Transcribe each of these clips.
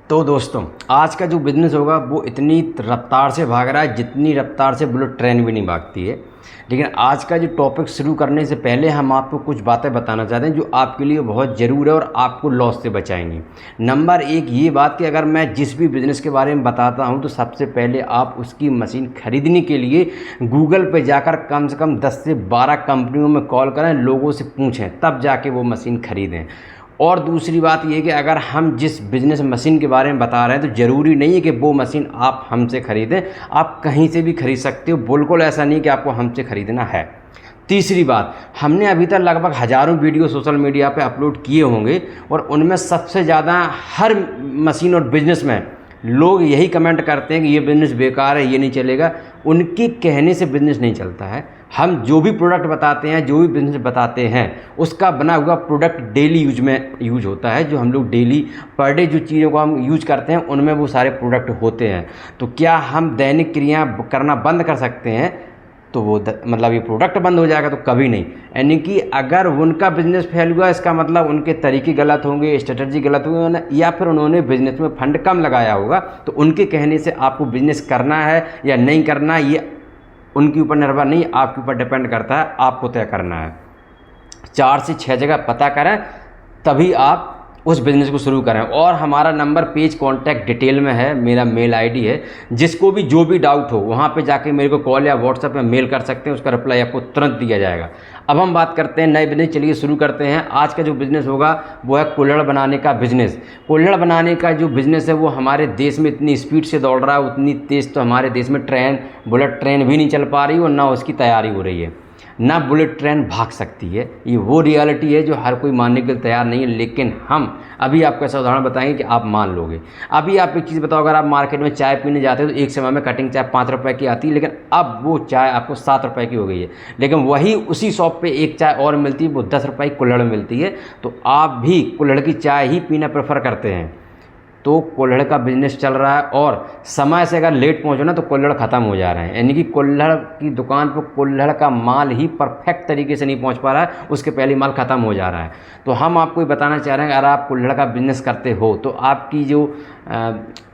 तो दोस्तों, आज का जो बिज़नेस होगा वो इतनी रफ्तार से भाग रहा है जितनी रफ्तार से बुलेट ट्रेन भी नहीं भागती है। लेकिन आज का जो टॉपिक शुरू करने से पहले हम आपको कुछ बातें बताना चाहते हैं जो आपके लिए बहुत ज़रूर है और आपको लॉस से बचाएंगी। नंबर एक ये बात कि अगर मैं जिस भी बिज़नेस के बारे में बताता हूं तो सबसे पहले आप उसकी मशीन ख़रीदने के लिए गूगल पे जाकर कम से कम 10 से 12 कंपनियों में कॉल करें, लोगों से पूछें, तब जाके वो मशीन ख़रीदें। और दूसरी बात ये कि अगर हम जिस बिज़नेस मशीन के बारे में बता रहे हैं तो ज़रूरी नहीं है कि वो मशीन आप हमसे ख़रीदें, आप कहीं से भी ख़रीद सकते हो। बिल्कुल ऐसा नहीं कि आपको हमसे ख़रीदना है। तीसरी बात, हमने अभी तक लगभग हज़ारों वीडियो सोशल मीडिया पे अपलोड किए होंगे और उनमें सबसे ज़्यादा हर मशीन और बिज़नेस में लोग यही कमेंट करते हैं कि ये बिज़नेस बेकार है, ये नहीं चलेगा। उनके कहने से बिज़नेस नहीं चलता है। हम जो भी प्रोडक्ट बताते हैं, जो भी बिज़नेस बताते हैं, उसका बना हुआ प्रोडक्ट डेली यूज होता है। जो हम लोग डेली पर डे जो चीज़ों को हम यूज करते हैं उनमें वो सारे प्रोडक्ट होते हैं। तो क्या हम दैनिक क्रिया करना बंद कर सकते हैं तो वो मतलब ये प्रोडक्ट बंद हो जाएगा? तो कभी नहीं। यानी कि अगर उनका बिज़नेस फेल हुआ इसका मतलब उनके तरीके गलत होंगे, स्ट्रेटजी गलत होगी, या फिर उन्होंने बिज़नेस में फंड कम लगाया होगा। तो उनके कहने से आपको बिज़नेस करना है या नहीं करना, ये उनके ऊपर निर्भर नहीं, आपके ऊपर डिपेंड करता है, आपको तय करना है। 4 से 6 जगह पता करें तभी आप उस बिज़नेस को शुरू करें। और हमारा नंबर पेज कॉन्टैक्ट डिटेल में है, मेरा मेल आईडी है। जिसको भी जो भी डाउट हो वहाँ पे जाके मेरे को कॉल या व्हाट्सएप में मेल कर सकते हैं, उसका रिप्लाई आपको तुरंत दिया जाएगा। अब हम बात करते हैं नए बिज़नेस। चलिए शुरू करते हैं। आज का जो बिज़नेस होगा वो है कुल्हड़ बनाने का बिज़नेस। कुल्हड़ बनाने का जो बिज़नेस है वो हमारे देश में इतनी स्पीड से दौड़ रहा है, उतनी तेज़ तो हमारे देश में बुलेट ट्रेन भी नहीं चल पा रही और ना उसकी तैयारी हो रही है, ना बुलेट ट्रेन भाग सकती है। ये वो रियलिटी है जो हर कोई मानने के लिए तैयार नहीं है। लेकिन हम अभी आपको ऐसा उदाहरण बताएंगे कि आप मान लोगे। अभी आप एक चीज़ बताओ, अगर आप मार्केट में चाय पीने जाते हो तो एक समय में कटिंग चाय 5 रुपए की आती है, लेकिन अब वो चाय आपको 7 रुपए की हो गई है। लेकिन वही उसी शॉप पे एक चाय और मिलती है, वो 10 रुपए की कुल्हड़ में मिलती है। तो आप भी कुल्हड़ की चाय ही पीना प्रेफर करते हैं। तो कुल्हड़ का बिज़नेस चल रहा है और समय से अगर लेट पहुंचो ना तो कुल्हड़ ख़त्म हो जा रहे हैं। यानी कि कुल्हड़ की दुकान पर कुल्हड़ का माल ही परफेक्ट तरीके से नहीं पहुंच पा रहा है, उसके पहले माल ख़त्म हो जा रहा है। तो हम आपको ये बताना चाह रहे हैं, अगर आप कुल्हड़ का बिज़नेस करते हो तो आपकी जो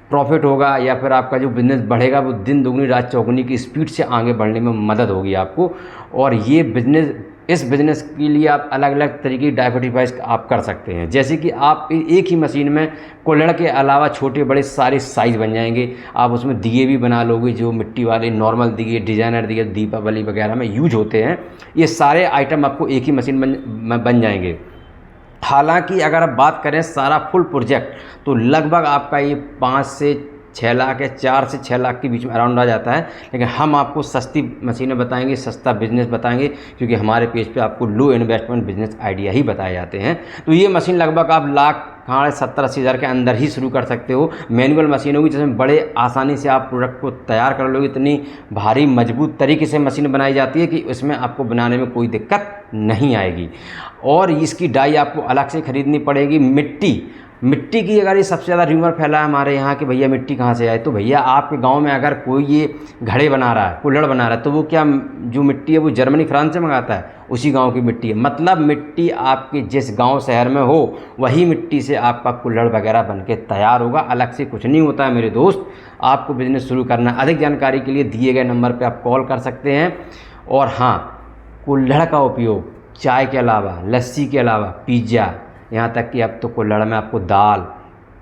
प्रॉफिट होगा या फिर आपका जो बिज़नेस बढ़ेगा वो दिन दुगनी रात चौगुनी की स्पीड से आगे बढ़ने में मदद होगी आपको। और ये बिज़नेस, इस बिज़नेस के लिए आप अलग अलग तरीके की डाइवर्सिफाई आप कर सकते हैं। जैसे कि आप एक ही मशीन में कुल्हड़ के अलावा छोटे बड़े सारे साइज़ बन जाएंगे। आप उसमें दिए भी बना लोगे, जो मिट्टी वाले नॉर्मल दिए, डिज़ाइनर दिए, दीपावली वगैरह में यूज होते हैं। ये सारे आइटम आपको एक ही मशीन में बन जाएंगे। हालांकि अगर आप बात करें सारा फुल प्रोजेक्ट तो लगभग आपका ये 5 से 6 लाख या 4 से 6 लाख के बीच में अराउंड आ जाता है। लेकिन हम आपको सस्ती मशीनें बताएंगे, सस्ता बिज़नेस बताएंगे, क्योंकि हमारे पेज पे आपको लो इन्वेस्टमेंट बिज़नेस आइडिया ही बताए जाते हैं। तो ये मशीन लगभग आप लाख 70-80 हज़ार के अंदर ही शुरू कर सकते हो। मैनुअल मशीन होगी जिसमें बड़े आसानी से आप प्रोडक्ट को तैयार कर लोगे। इतनी भारी मजबूत तरीके से मशीन बनाई जाती है कि उसमें आपको बनाने में कोई दिक्कत नहीं आएगी। और इसकी डाई आपको अलग से ख़रीदनी पड़ेगी। मिट्टी की अगर ये सबसे ज़्यादा र्यूमर फैला है हमारे यहाँ कि भैया मिट्टी कहाँ से आए, तो भैया आपके गांव में अगर कोई ये घड़े बना रहा है, कुल्हड़ बना रहा है, तो वो क्या जो मिट्टी है वो जर्मनी फ्रांस से मंगाता है? उसी गांव की मिट्टी है। मतलब मिट्टी आपके जिस गांव शहर में हो वही मिट्टी से आपका कुल्हड़ वगैरह बन के तैयार होगा, अलग से कुछ नहीं होता है मेरे दोस्त। आपको बिज़नेस शुरू करना, अधिक जानकारी के लिए दिए गए नंबर पर आप कॉल कर सकते हैं। और हाँ, कुल्हड़ का उपयोग चाय के अलावा, लस्सी के अलावा, पिज़्ज़ा, यहाँ तक कि अब तो कुल्हड़ में आपको दाल,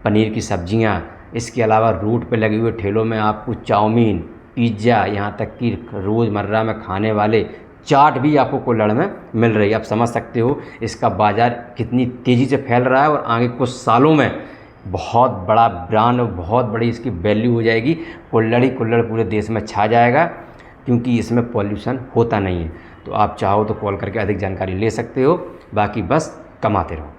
पनीर की सब्जियाँ, इसके अलावा रूट पे लगे हुए ठेलों में आपको चाउमीन, पिज़्ज़ा, यहाँ तक कि रोज़मर्रा में खाने वाले चाट भी आपको कुल्हड़ में मिल रही है। आप समझ सकते हो इसका बाज़ार कितनी तेज़ी से फैल रहा है और आगे कुछ सालों में बहुत बड़ा ब्रांड और बहुत बड़ी इसकी वैल्यू हो जाएगी। कुल्हड़ पूरे देश में छा जाएगा, क्योंकि इसमें पॉल्यूशन होता नहीं है। तो आप चाहो तो कॉल करके अधिक जानकारी ले सकते हो। बाकी बस कमाते रहो।